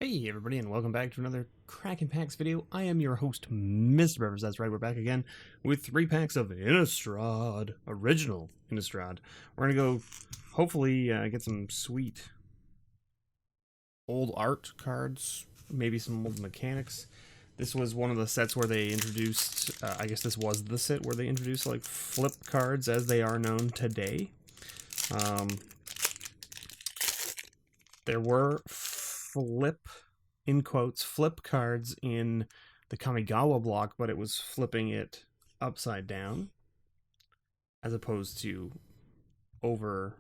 Hey everybody, and welcome back to another Cracking Packs video. I am your host, MrBevers. That's right, we're back again with 3 packs of Innistrad, original Innistrad. We're gonna go, hopefully, get some sweet old art cards, maybe some old mechanics. This was one of the sets where they introduced, I guess this was the set where they introduced like flip cards as they are known today. There were flip, in quotes, flip cards in the Kamigawa block, but it was flipping it upside down as opposed to over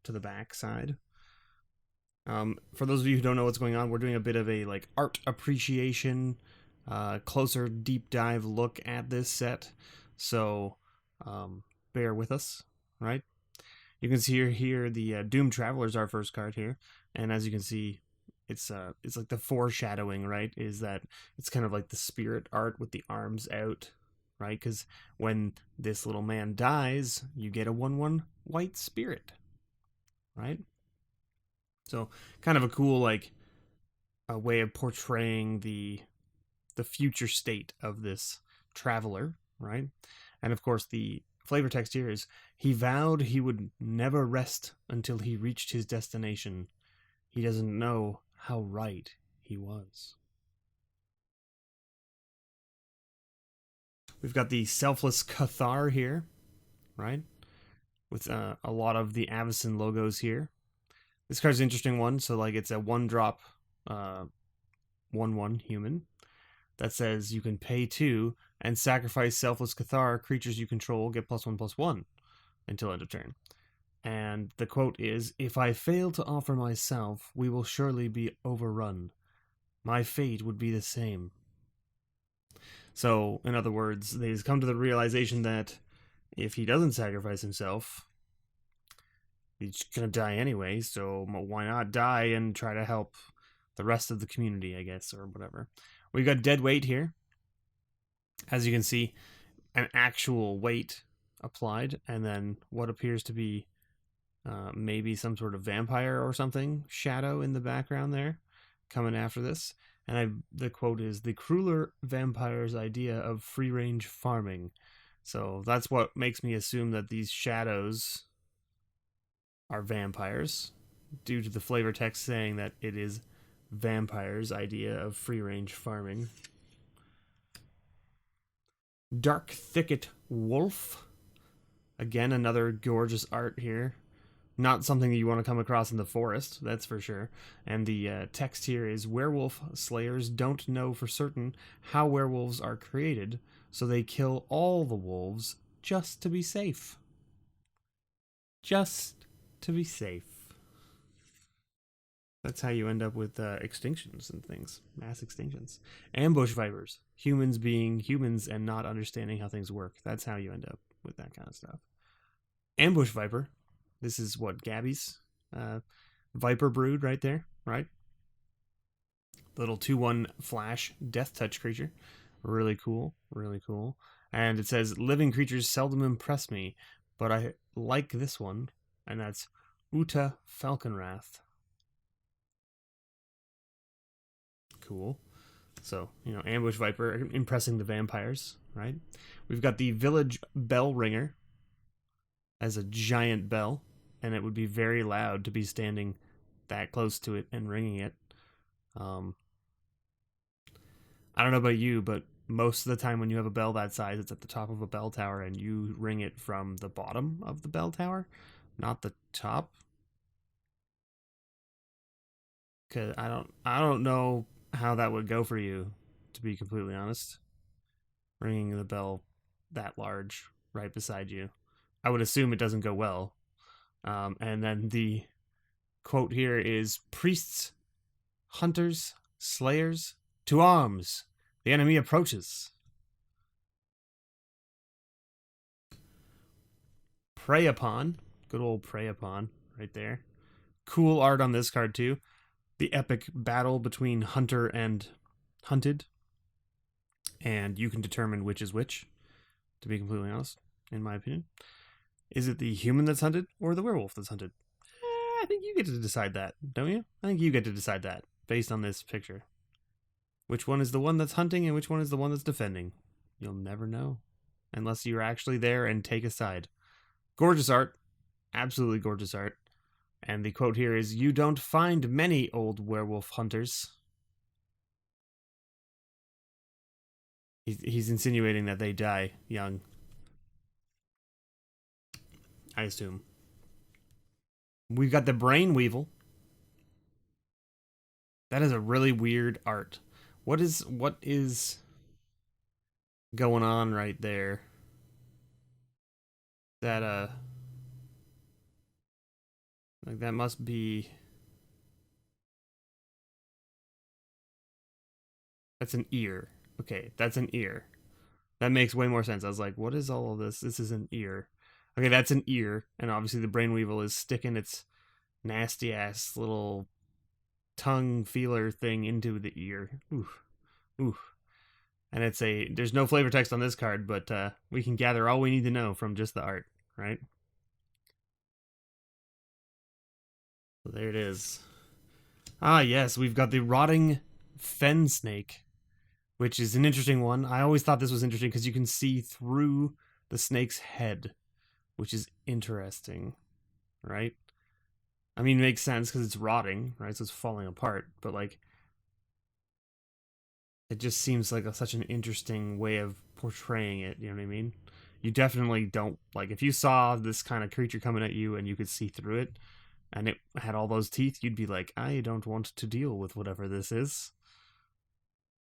to the back side. For those of you who don't know what's going on, we're doing a bit of a like art appreciation, closer deep dive look at this set. So bear with us, right? You can see here the Doom Traveler's our first card here, and as you can see, it's like the foreshadowing, right? Is that it's kind of like the spirit art with the arms out, right? Because when this little man dies, you get a 1/1 white spirit, right? So kind of a cool like a way of portraying the future state of this traveler, right? And of course the flavor text here is, he vowed he would never rest until he reached his destination. He doesn't know how right he was. We've got the Selfless Cathar here, right? With a lot of the Avacyn logos here. This card's an interesting one. So like it's a 1-drop 1/1 human that says you can pay 2 and sacrifice Selfless Cathar. Creatures you control get +1/+1 until end of turn. And the quote is, "If I fail to offer myself, we will surely be overrun. My fate would be the same." So, in other words, they've come to the realization that if he doesn't sacrifice himself, he's going to die anyway, so why not die and try to help the rest of the community, I guess, or whatever. We've got dead weight here. As you can see, an actual weight applied, and then what appears to be maybe some sort of vampire or something, shadow in the background there, coming after this. And the quote is, "The crueler vampire's idea of free-range farming." So that's what makes me assume that these shadows are vampires, due to the flavor text saying that it is vampire's idea of free-range farming. Dark Thicket Wolf. Again, another gorgeous art here. Not something that you want to come across in the forest, that's for sure. And the text here is, "Werewolf slayers don't know for certain how werewolves are created, so they kill all the wolves just to be safe." Just to be safe. That's how you end up with extinctions and things. Mass extinctions. Ambush vipers. Humans being humans and not understanding how things work. That's how you end up with that kind of stuff. Ambush viper. This is what, Gabby's Viper Brood right there, right? Little 2/1 flash death touch creature. Really cool, really cool. And it says, "Living creatures seldom impress me, but I like this one," and that's Uta Falconwrath. Cool. So, Ambush Viper impressing the vampires, right? We've got the Village Bell Ringer as a giant bell, and it would be very loud to be standing that close to it and ringing it. I don't know about you, but most of the time when you have a bell that size, it's at the top of a bell tower, and you ring it from the bottom of the bell tower, not the top. Cause I don't know how that would go for you, to be completely honest. Ringing the bell that large right beside you, I would assume it doesn't go well. And then the quote here is, "Priests, hunters, slayers, to arms! The enemy approaches." Prey Upon. Good old Prey Upon right there. Cool art on this card too. The epic battle between hunter and hunted. And you can determine which is which, to be completely honest, in my opinion. Is it the human that's hunted or the werewolf that's hunted? I think you get to decide that, don't you? I think you get to decide that. based on this picture. Which one is the one that's hunting and which one is the one that's defending? You'll never know. Unless you're actually there and take a side. Gorgeous art. Absolutely gorgeous art. And the quote here is, "You don't find many old werewolf hunters." He's insinuating that they die young. I assume. We've got the Brain Weevil. That is a really weird art. What is going on right there? That like that must be, that's an ear. Okay, that's an ear. That makes way more sense. I was like, what is all of this? This is an ear. Okay, that's an ear, and obviously the Brain Weevil is sticking its nasty ass little tongue feeler thing into the ear. Oof. Oof. And there's no flavor text on this card, but we can gather all we need to know from just the art, right? So there it is. Ah, yes, we've got the Rotting Fen Snake, which is an interesting one. I always thought this was interesting because you can see through the snake's head, which is interesting, right? I mean, it makes sense because it's rotting, right? So it's falling apart, but like, it just seems like such an interesting way of portraying it, you know what I mean? You definitely don't, like, if you saw this kind of creature coming at you and you could see through it, and it had all those teeth, you'd be like, I don't want to deal with whatever this is.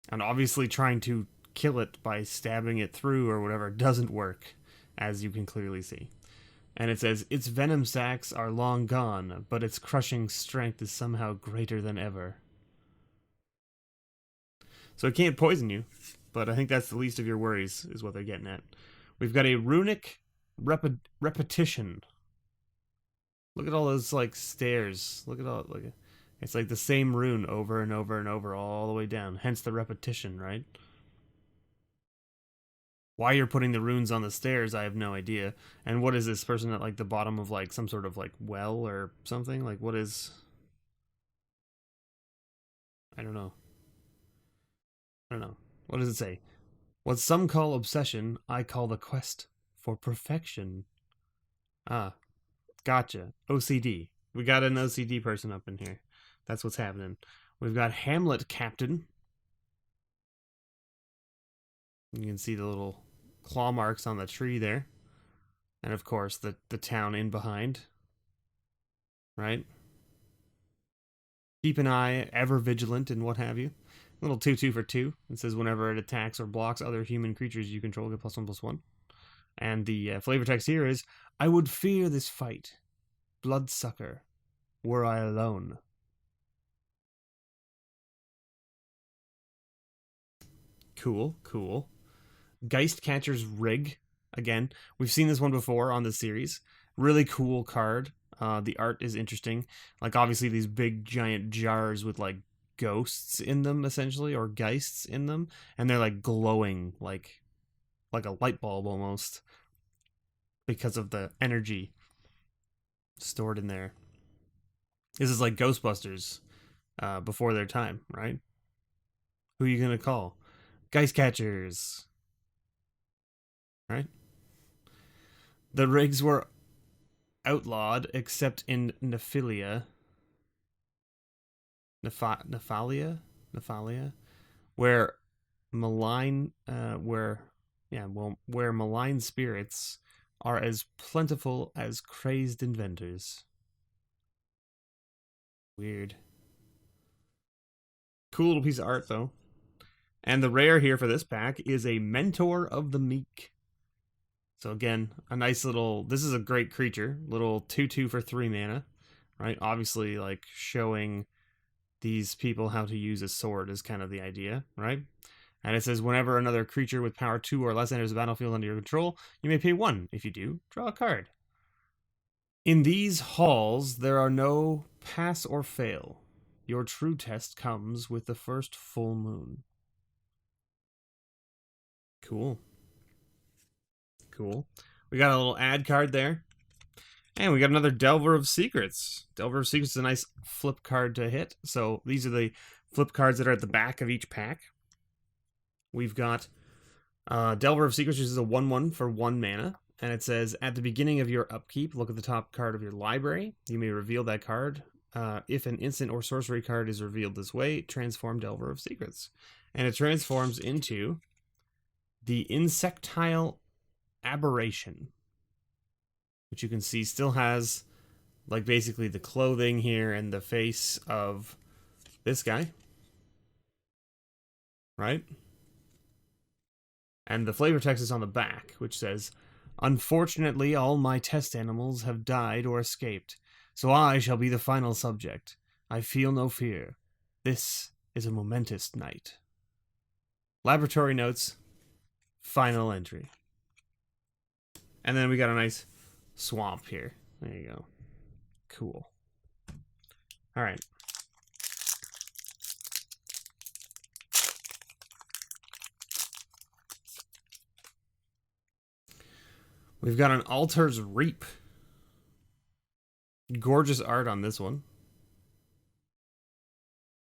And obviously trying to kill it by stabbing it through or whatever doesn't work, as you can clearly see. And it says, its venom sacs are long gone, but its crushing strength is somehow greater than ever. So it can't poison you, but I think that's the least of your worries, is what they're getting at. We've got a runic repetition. Look at all those, like, stairs. Look at all, like, it's like the same rune over and over and over all the way down. Hence the repetition, right? Why you're putting the runes on the stairs, I have no idea. And what is this person at, like, the bottom of, like, some sort of, like, well or something? Like, what is... I don't know. I don't know. What does it say? What some call obsession, I call the quest for perfection. Ah, gotcha. OCD. We got an OCD person up in here. That's what's happening. We've got Hamlet Captain. You can see the little claw marks on the tree there. And of course, the town in behind. Right? Keep an eye, ever vigilant, and what have you. Little 2/2 for 2. It says whenever it attacks or blocks other human creatures you control, get +1/+1. And the flavor text here is, I would fear this fight, bloodsucker, were I alone. Cool, cool. Geistcatcher's Rig. Again, we've seen this one before on the series. Really cool card. The art is interesting. Like, obviously, these big, giant jars with, like, ghosts in them, essentially, or geists in them. And they're, like, glowing, like a light bulb, almost. Because of the energy stored in there. This is like Ghostbusters before their time, right? Who are you going to call? Geistcatchers. Right? The rigs were outlawed except in Nephilia. Nephalia? Where where malign spirits are as plentiful as crazed inventors. Weird. Cool little piece of art, though. And the rare here for this pack is a Mentor of the Meek. So again, a nice little, this is a great creature, little 2/2 for 3 mana, right? Obviously, like, showing these people how to use a sword is kind of the idea, right? And it says, whenever another creature with power 2 or less enters the battlefield under your control, you may pay 1. If you do, draw a card. In these halls, there are no pass or fail. Your true test comes with the first full moon. Cool. Cool. We got a little ad card there. And we got another Delver of Secrets. Delver of Secrets is a nice flip card to hit. So these are the flip cards that are at the back of each pack. We've got Delver of Secrets, which is a 1/1 for 1 mana. And it says, at the beginning of your upkeep, look at the top card of your library. You may reveal that card. If an instant or sorcery card is revealed this way, transform Delver of Secrets. And it transforms into the Insectile Aberration, which you can see still has like basically the clothing here and the face of this guy, right? And the flavor text is on the back, which says, unfortunately, all my test animals have died or escaped, so I shall be the final subject. I feel no fear. This is a momentous night. Laboratory notes, final entry. And then we got a nice swamp here. There you go. Cool. All right. We've got an Altar's Reap. Gorgeous art on this one.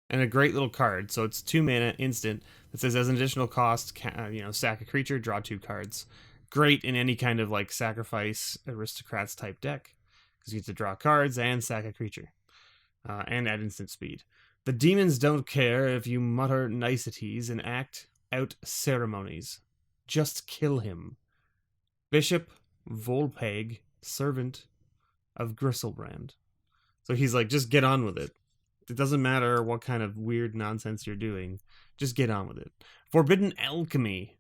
And a great little card. So it's 2 mana instant that says as an additional cost, sack a creature, draw 2 cards. Great in any kind of like sacrifice aristocrats type deck, because you get to draw cards and sack a creature, and add instant speed. The demons don't care if you mutter niceties and act out ceremonies. Just kill him. Bishop Volpeg, servant of Gristlebrand. So he's like, just get on with it. It doesn't matter what kind of weird nonsense you're doing. Just get on with it. Forbidden Alchemy.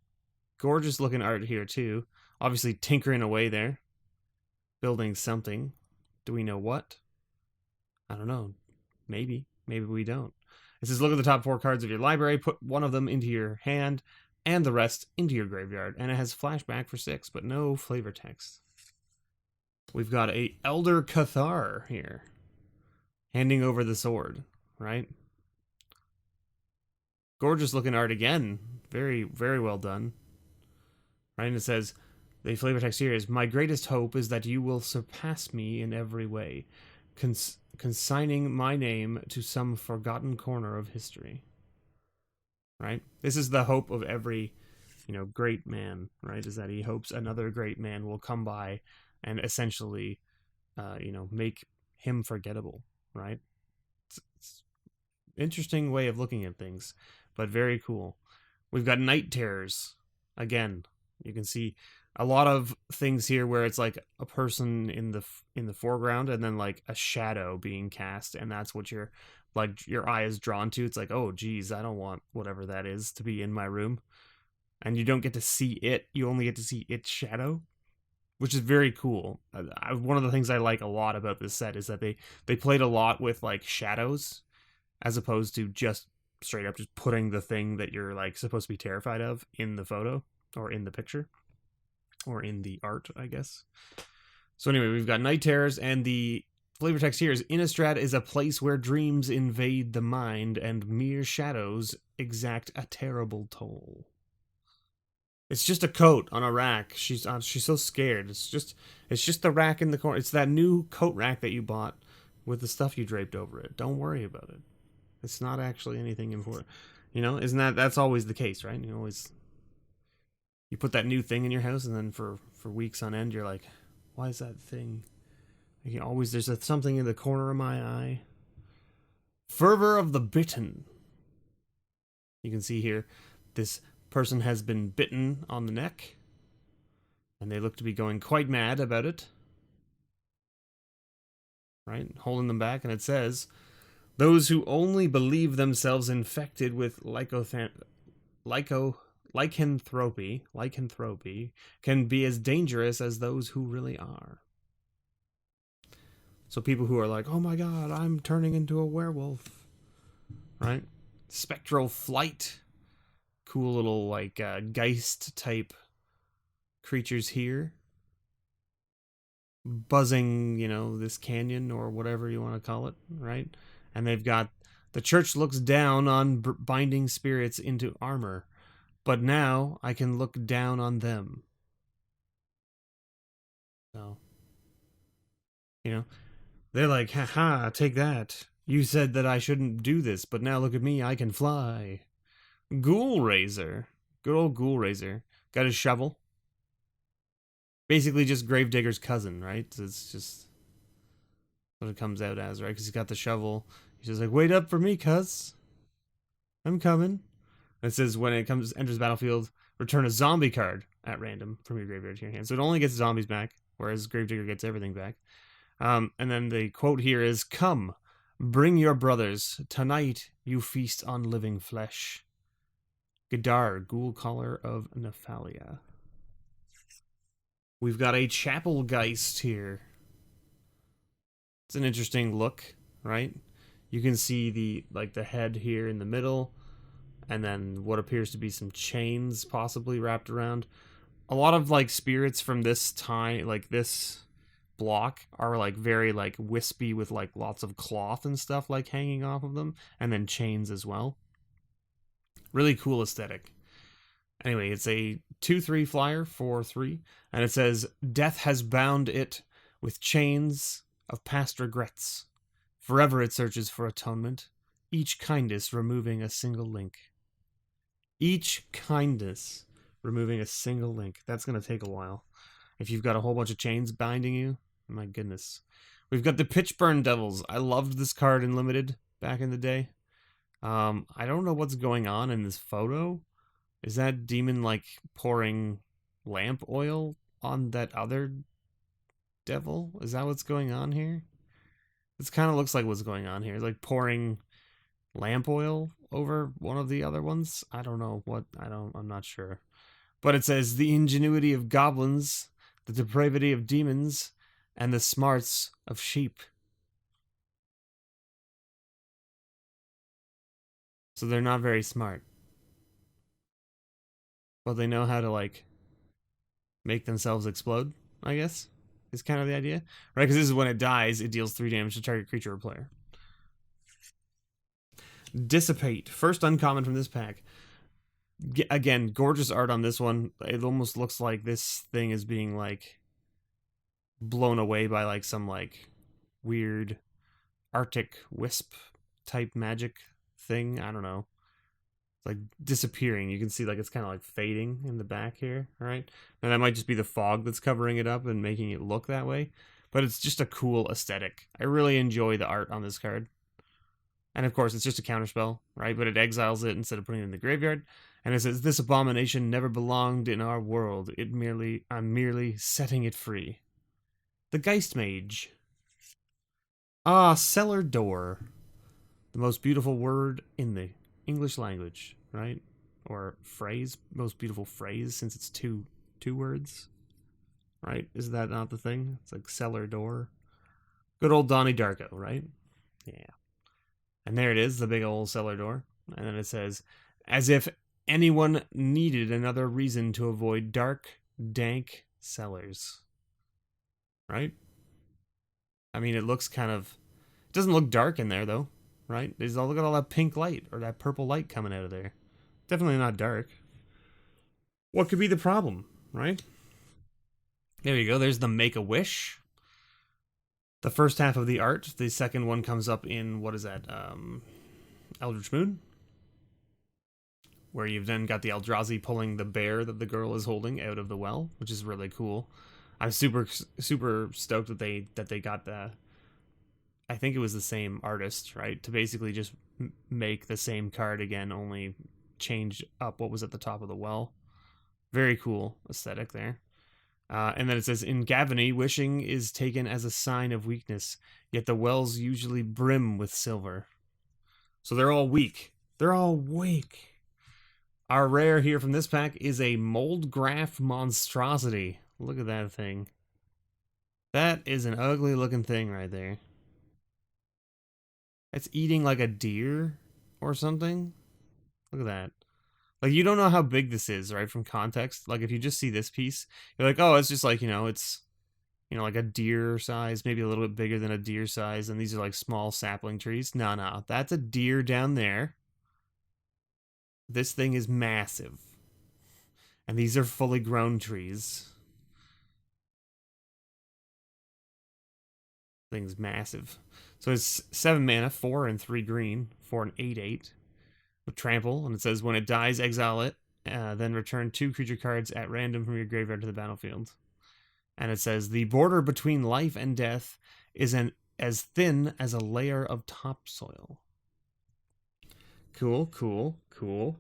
Gorgeous looking art here too. Obviously tinkering away there. Building something. Do we know what? I don't know. Maybe. Maybe we don't. It says, look at the top 4 cards of your library. Put one of them into your hand and the rest into your graveyard. And it has flashback for 6, but no flavor text. We've got a Elder Cathar here. Handing over the sword, right? Gorgeous looking art again. Very, very well done. Right, and it says, the flavor text here is, my greatest hope is that you will surpass me in every way, consigning my name to some forgotten corner of history. Right? This is the hope of every, great man, right? Is that he hopes another great man will come by and essentially, make him forgettable. Right? It's interesting way of looking at things, but very cool. We've got Night Terrors. Again, you can see a lot of things here where it's like a person in the foreground and then like a shadow being cast, and that's what your eye is drawn to. It's like, oh geez, I don't want whatever that is to be in my room. And you don't get to see it, you only get to see its shadow, which is very cool. One of the things I like a lot about this set is that they played a lot with like shadows as opposed to just straight up just putting the thing that you're like supposed to be terrified of in the photo or in the picture or in the art, I guess. So anyway, we've got Night Terrors, and the flavor text here is, Innistrad is a place where dreams invade the mind and mere shadows exact a terrible toll. It's just a coat on a rack. She's so scared. It's just the rack in the corner. It's that new coat rack that you bought with the stuff you draped over it. Don't worry about it. It's not actually anything important. Isn't that's always the case, right? You put that new thing in your house, and then for weeks on end, you're like, why is that thing? There's something in the corner of my eye. Fervor of the Bitten. You can see here, this person has been bitten on the neck, and they look to be going quite mad about it. Right? Holding them back, and it says, those who only believe themselves infected with lycanthropy can be as dangerous as those who really are. So people who are like, oh my god, I'm turning into a werewolf. Right? Spectral Flight. Cool little like Geist type creatures here. Buzzing, this canyon or whatever you want to call it, right? And they've got, the church looks down on binding spirits into armor, but now I can look down on them. So You know, they're like, haha, take that. You said that I shouldn't do this, but now look at me, I can fly. Ghoul Raiser. Good old Ghoul Raiser. Got his shovel. Basically just Gravedigger's cousin, right? It's just what it comes out as, right? Because he's got the shovel. He's just like, wait up for me, cuz. I'm coming. And it says when it enters the battlefield, return a zombie card at random from your graveyard to your hand. So it only gets zombies back, whereas Gravedigger gets everything back. And then the quote here is, come, bring your brothers. Tonight you feast on living flesh. Gadar, Ghoul Caller of Nephalia. We've got a Chapelgeist here. It's an interesting look, right? You can see the head here in the middle, and then what appears to be some chains possibly wrapped around. A lot of like spirits from this time, like this block, are like very like wispy with like lots of cloth and stuff like hanging off of them, and then chains as well. Really cool aesthetic. Anyway, it's a 2/3 flyer, 4/3, and it says, death has bound it with chains of past regrets. Forever it searches for atonement, each kindness removing a single link. Each kindness removing a single link. That's going to take a while. If you've got a whole bunch of chains binding you, my goodness. We've got the Pitchburn Devils. I loved this card in Limited back in the day. I don't know what's going on in this photo. Is that demon like pouring lamp oil on that other devil? Is that what's going on here? This kind of looks like what's going on here. Like pouring lamp oil over one of the other ones. I don't know what. I'm not sure. But it says the ingenuity of goblins, the depravity of demons, and the smarts of sheep. So they're not very smart. But they know how to like make themselves explode, I guess, is kind of the idea. Right? Because this is when it dies, it deals 3 damage to target creature or player. Dissipate. First uncommon from this pack. Again, gorgeous art on this one. It almost looks like this thing is being like blown away by like some like weird Arctic wisp type magic thing. I don't know. It's like disappearing. You can see like it's kind of like fading in the back here, right? And that might just be the fog that's covering it up and making it look that way. But it's just a cool aesthetic. I really enjoy the art on this card. And of course, it's just a counterspell, right? But it exiles it instead of putting it in the graveyard. And it says, this abomination never belonged in our world. I'm merely setting it free. The Geist Mage. Ah, cellar door. The most beautiful word in the English language, right? Or phrase. Most beautiful phrase, since it's two words. Right? Is that not the thing? It's like cellar door. Good old Donnie Darko, right? Yeah. And there it is, the big old cellar door. And then it says, as if anyone needed another reason to avoid dark, dank cellars. Right? I mean, it looks kind of... It doesn't look dark in there, though. Right? Look at all that pink light, or that purple light coming out of there. Definitely not dark. What could be the problem, right? There you go. There's the Make-A-Wish. The first half of the art. The second one comes up in, what is that? Eldritch Moon. Where you've then got the Eldrazi pulling the bear that the girl is holding out of the well, which is really cool. I'm super stoked that they got the... I think it was the same artist, right? To basically just make the same card again, only change up what was at the top of the well. Very cool aesthetic there. And then it says, in Gavany, wishing is taken as a sign of weakness, yet the wells usually brim with silver. So they're all weak. They're all weak. Our rare here from this pack is a Mold Graph Monstrosity. Look at that thing. That is an ugly looking thing right there. It's eating like a deer or something. Look at that. Like, you don't know how big this is, right, from context. Like, if you just see this piece, you're like, oh, it's just like, it's, like a deer size, maybe a little bit bigger than a deer size, and these are like small sapling trees. No, that's a deer down there. This thing is massive. And these are fully grown trees. Thing's massive. So it's 7 mana, 4 and 3 green, for an 8/8 with trample, and it says when it dies, exile it, then return 2 creature cards at random from your graveyard to the battlefield. And it says the border between life and death is as thin as a layer of topsoil. Cool, cool, cool.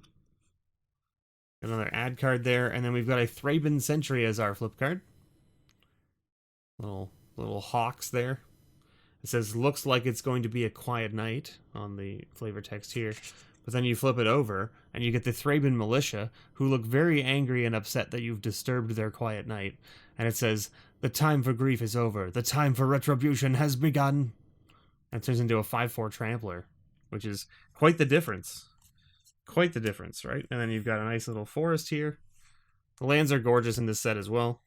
Another add card there, and then we've got a Thraben Sentry as our flip card. Little hawks there. It says, looks like it's going to be a quiet night on the flavor text here. But then you flip it over, and you get the Thraben Militia, who look very angry and upset that you've disturbed their quiet night. And it says, the time for grief is over. The time for retribution has begun. And it turns into a 5/4 Trampler, which is quite the difference. Quite the difference, right? And then you've got a nice little forest here. The lands are gorgeous in this set as well.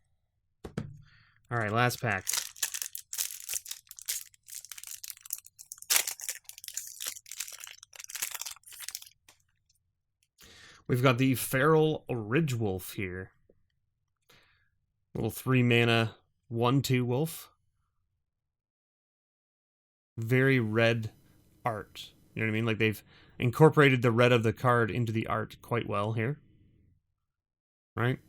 All right, last pack. We've got the Feral Ridgewolf here. Little 3 mana, 1/2 wolf. Very red art. You know what I mean? Like they've incorporated the red of the card into the art quite well here. Right?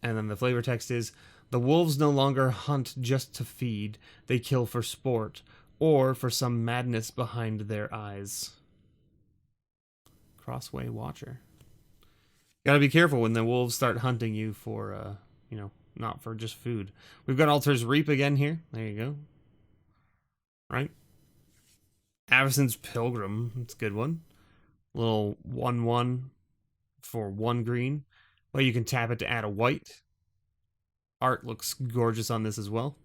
And then the flavor text is, the wolves no longer hunt just to feed. They kill for sport or for some madness behind their eyes. Crossway Watcher. Gotta be careful when the wolves start hunting you for, you know, not for just food. We've got Altar's Reap again here. There you go. Right? Avacyn's Pilgrim. That's a good one. Little 1/1 for 1 green. Well, you can tap it to add a white. Art looks gorgeous on this as well.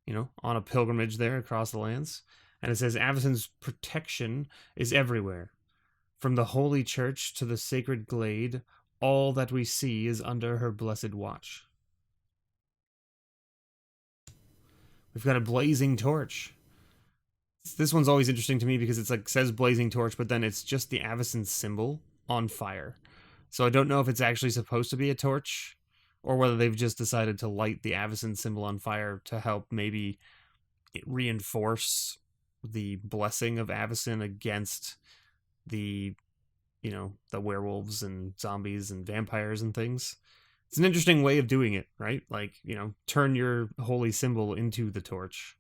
You know, on a pilgrimage there across the lands. And it says, Avacyn's protection is everywhere. From the holy church to the sacred glade, all that we see is under her blessed watch. We've got a Blazing Torch. This one's always interesting to me because it's like says Blazing Torch, but then it's just the Avacyn symbol on fire. So I don't know if it's actually supposed to be a torch or whether they've just decided to light the Avacyn symbol on fire to help maybe reinforce the blessing of Avacyn against the, you know, the werewolves and zombies and vampires and things. It's an interesting way of doing it, right? Like, you know, turn your holy symbol into the torch,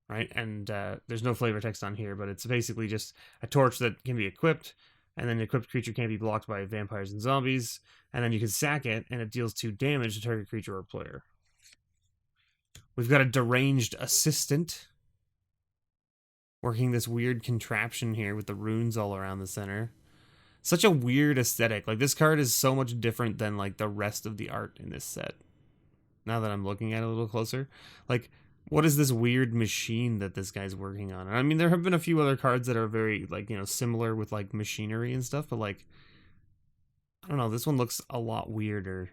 right? And there's no flavor text on here, but it's basically just a torch that can be equipped, and then the equipped creature can't be blocked by vampires and zombies, and then you can sack it, and it deals 2 damage to target creature or player. We've got a Deranged Assistant, working this weird contraption here with the runes all around the center. Such a weird aesthetic. Like, this card is so much different than, like, the rest of the art in this set. Now that I'm looking at it a little closer. Like, what is this weird machine that this guy's working on? I mean, there have been a few other cards that are very, like, you know, similar with, like, machinery and stuff, but, like, I don't know, this one looks a lot weirder.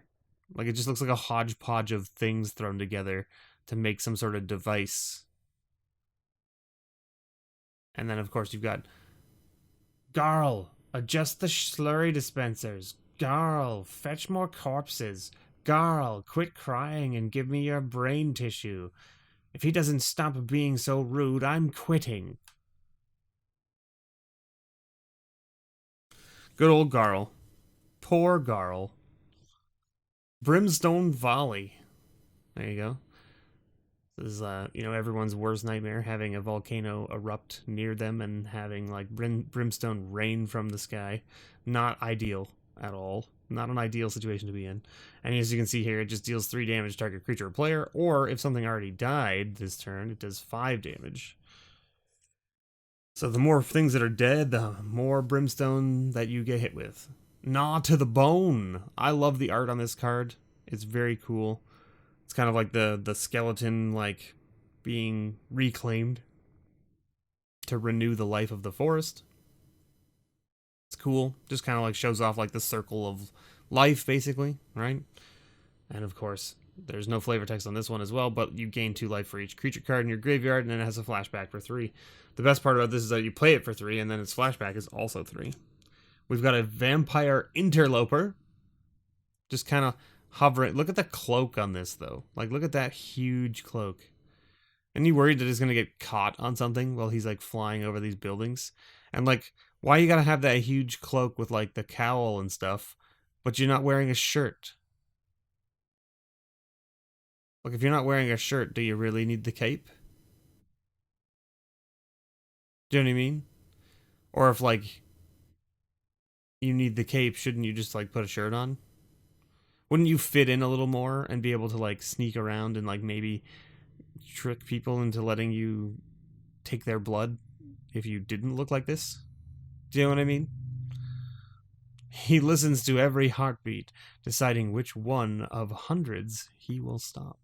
Like, it just looks like a hodgepodge of things thrown together to make some sort of device. And then, of course, you've got Garl, adjust the slurry dispensers. Garl, fetch more corpses. Garl, quit crying and give me your brain tissue. If he doesn't stop being so rude, I'm quitting. Good old Garl. Poor Garl. Brimstone Volley. There you go. This is, you know, everyone's worst nightmare, having a volcano erupt near them and having, like, brimstone rain from the sky. Not ideal at all. Not an ideal situation to be in. And as you can see here, it just deals 3 damage to target creature or player, or if something already died this turn, it does 5 damage. So the more things that are dead, the more brimstone that you get hit with. Gnaw to the bone! I love the art on this card. It's very cool. It's kind of like the skeleton, like, being reclaimed to renew the life of the forest. It's cool. Just kind of like shows off like the circle of life, basically, right? And of course, there's no flavor text on this one as well, but you gain 2 life for each creature card in your graveyard, and then it has a flashback for 3. The best part about this is that you play it for 3, and then its flashback is also 3. We've got a Vampire Interloper. Just kind of hovering. Look at the cloak on this, though. Like, look at that huge cloak. And you worried that he's gonna get caught on something while he's like flying over these buildings? And like, why you gotta have that huge cloak with like the cowl and stuff, but you're not wearing a shirt? Like, if you're not wearing a shirt, do you really need the cape? Do you know what I mean? Or if like you need the cape, shouldn't you just like put a shirt on? Wouldn't you fit in a little more and be able to like sneak around and like maybe trick people into letting you take their blood if you didn't look like this? Do you know what I mean? He listens to every heartbeat, deciding which one of hundreds he will stop.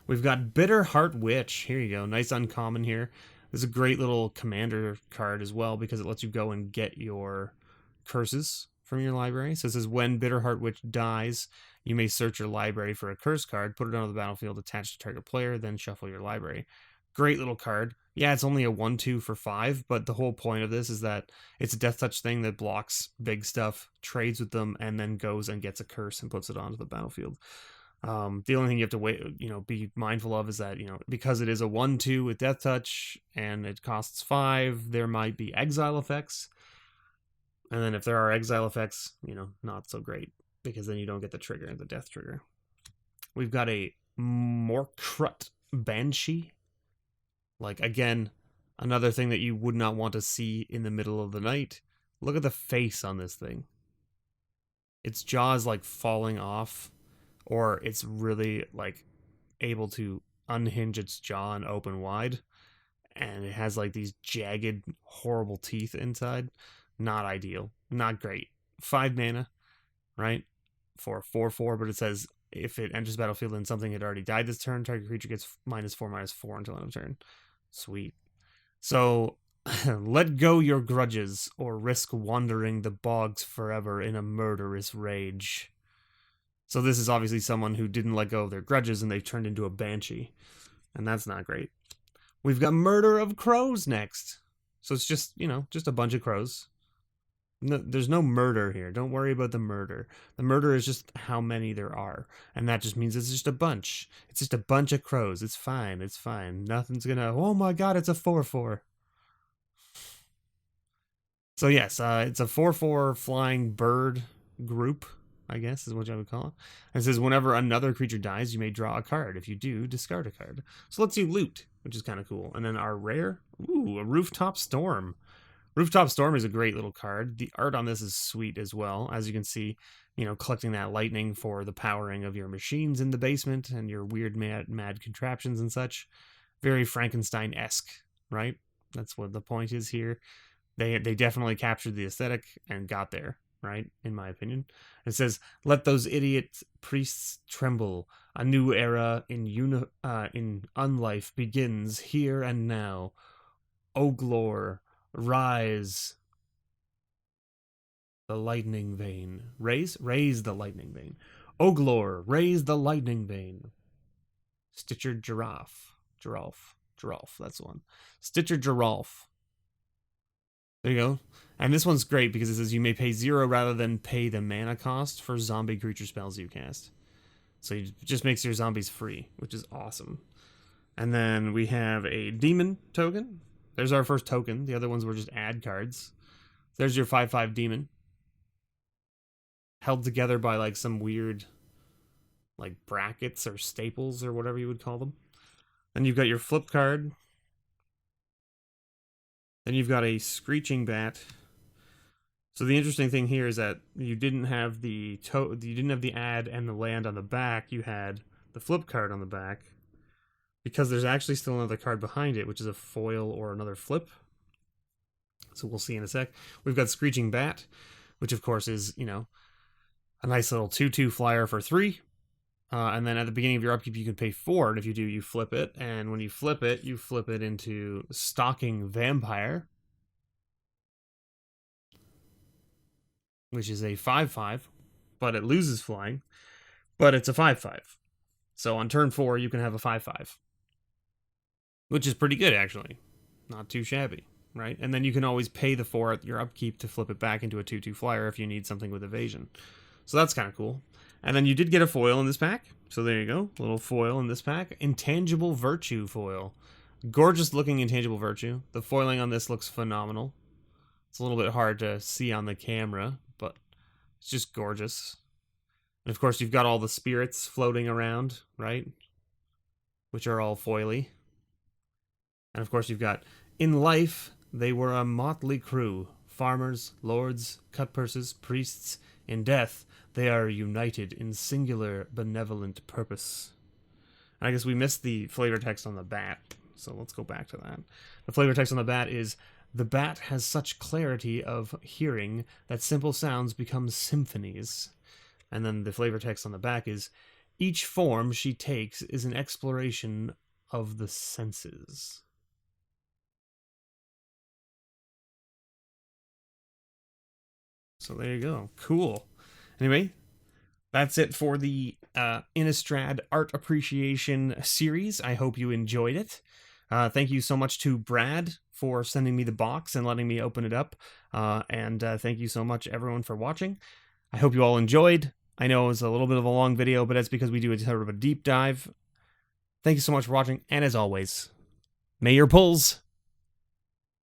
We've got Bitter Heart Witch. Here you go. Nice uncommon here. This is a great little commander card as well because it lets you go and get your curses from your library. So it says when Bitter Heart Witch dies, you may search your library for a curse card, put it onto the battlefield attached to target player, then shuffle your library. Great little card. Yeah, it's only a 1/2 for 5, but the whole point of this is that it's a death touch thing that blocks big stuff, trades with them, and then goes and gets a curse and puts it onto the battlefield. The only thing you have to be mindful of is that, because it is a 1/2 with death touch and it costs 5, there might be exile effects. And then if there are exile effects, not so great because then you don't get the trigger, the death trigger. We've got a Morkrut Banshee. Like, again, another thing that you would not want to see in the middle of the night. Look at the face on this thing. Its jaw is like falling off, or it's really like able to unhinge its jaw and open wide, and it has like these jagged, horrible teeth inside. Not ideal, not great. 5 mana, right? For 4/4, but it says if it enters the battlefield and something had already died this turn, target creature gets -4/-4 until end of turn. Sweet. So let go your grudges or risk wandering the bogs forever in a murderous rage. So this is obviously someone who didn't let go of their grudges and they've turned into a banshee. And that's not great. We've got Murder of Crows next. So it's just, just a bunch of crows. No, there's no murder here. Don't worry about the murder. The murder is just how many there are. And that just means it's just a bunch. It's just a bunch of crows. It's fine. It's fine. Nothing's gonna... Oh my god, it's a 4/4. So yes, it's a 4/4 flying bird group, I guess is what I would call it. And it says whenever another creature dies, you may draw a card. If you do, discard a card. So let's do loot, which is kind of cool. And then our rare, a Rooftop Storm. Rooftop Storm is a great little card. The art on this is sweet as well. As you can see, collecting that lightning for the powering of your machines in the basement and your weird mad contraptions and such. Very Frankenstein-esque, right? That's what the point is here. They definitely captured the aesthetic and got there, right? In my opinion. It says, let those idiot priests tremble. A new era in unlife begins here and now. Oglor, rise the lightning vein. Raise the lightning vein. Oglor, raise the lightning vein. Stitcher Giraffe. That's the one. Stitcher Giraffe. There you go. And this one's great because it says you may pay 0 rather than pay the mana cost for zombie creature spells you cast. So it just makes your zombies free, which is awesome. And then we have a demon token. There's our first token. The other ones were just add cards. There's your 5/5 demon. Held together by like some weird like brackets or staples or whatever you would call them. Then you've got your flip card. Then you've got a Screeching Bat. So the interesting thing here is that you didn't have the add and the land on the back. You had the flip card on the back. Because there's actually still another card behind it, which is a foil or another flip. So we'll see in a sec. We've got Screeching Bat, which of course is, a nice little 2/2 flyer for 3. And then at the beginning of your upkeep, you can pay 4. And if you do, you flip it. And when you flip it into Stalking Vampire, which is a 5/5, but it loses flying. But it's a 5/5. So on turn 4, you can have a 5/5. Which is pretty good, actually. Not too shabby, right? And then you can always pay the 4 at your upkeep to flip it back into a 2/2 flyer if you need something with evasion. So that's kind of cool. And then you did get a foil in this pack. So there you go. A little foil in this pack. Intangible Virtue foil. Gorgeous looking Intangible Virtue. The foiling on this looks phenomenal. It's a little bit hard to see on the camera, but it's just gorgeous. And of course, you've got all the spirits floating around, right? Which are all foily. And of course, you've got, in life, they were a motley crew. Farmers, lords, cutpurses, priests. In death, they are united in singular benevolent purpose. And I guess we missed the flavor text on the bat, so let's go back to that. The flavor text on the bat is, the bat has such clarity of hearing that simple sounds become symphonies. And then the flavor text on the back is, each form she takes is an exploration of the senses. So there you go. Cool. Anyway, that's it for the Innistrad Art Appreciation series. I hope you enjoyed it. Thank you so much to Brad for sending me the box and letting me open it up. And thank you so much, everyone, for watching. I hope you all enjoyed. I know it was a little bit of a long video, but that's because we do a sort of a deep dive. Thank you so much for watching, and as always, may your pulls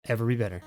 ever be better.